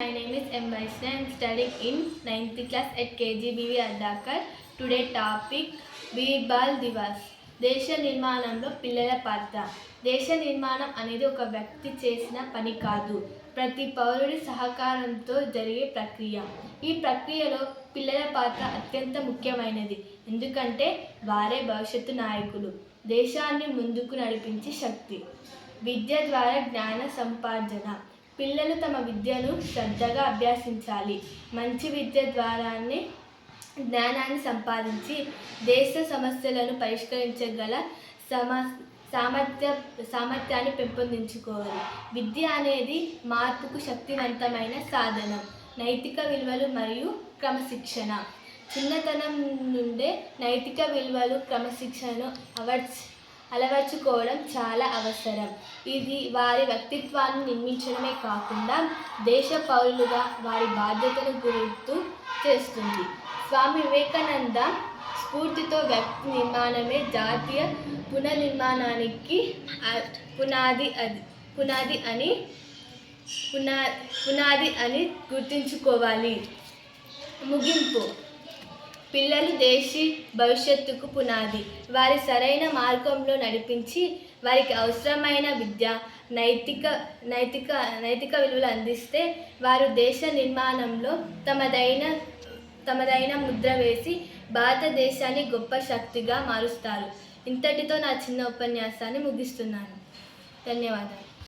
My name is M. Vaishna. I am studying in 9th class at KGBV Adakar. Today topic Veer Bal Divas. దేశ నిర్మాణంలో పిల్లల పాత్ర. దేశ నిర్మాణం అనేది ఒక వ్యక్తి చేసిన పని కాదు, ప్రతి పౌరుడి సహకారంతో జరిగే ప్రక్రియ. ఈ ప్రక్రియలో పిల్లల పాత్ర అత్యంత ముఖ్యమైనది, ఎందుకంటే వారే భవిష్యత్తు నాయకులు, దేశాన్ని ముందుకు నడిపించే శక్తి. విద్య ద్వారా జ్ఞాన సంపార్జన. పిల్లలు తమ విద్యను శ్రద్ధగా అభ్యసించాలి. మంచి విద్య ద్వారానే జ్ఞానాన్ని సంపాదించి దేశ సమస్యలను పరిష్కరించగల సామర్థ్యాన్ని పెంపొందించుకోవాలి. విద్య అనేది మార్పుకు శక్తివంతమైన సాధనం. నైతిక విలువలు మరియు క్రమశిక్షణ. చిన్నతనం నుండే నైతిక విలువలు క్రమశిక్షణను అలవర్చుకోవడం చాలా అవసరం. ఇది వారి వ్యక్తిత్వాన్ని నిర్మించడమే కాకుండా దేశ పౌరులుగా వారి బాధ్యతను గుర్తు చేస్తుంది. స్వామి వివేకానంద స్ఫూర్తితో వ్యక్తి నిర్మాణమే జాతీయ పునర్నిర్మాణానికి పునాది అని గుర్తుంచుకోవాలి. ముగింపు. పిల్లలు దేశీ భవిష్యత్తుకు పునాది. వారి సరైన మార్గంలో నడిపించి వారికి అవసరమైన విద్య, నైతిక విలువలు అందిస్తే వారు దేశ నిర్మాణంలో తమదైన ముద్ర వేసి భారతదేశాన్ని గొప్ప శక్తిగా మారుస్తారు. ఇంతటితో నా చిన్న ఉపన్యాసాన్ని ముగిస్తున్నాను. ధన్యవాదాలు.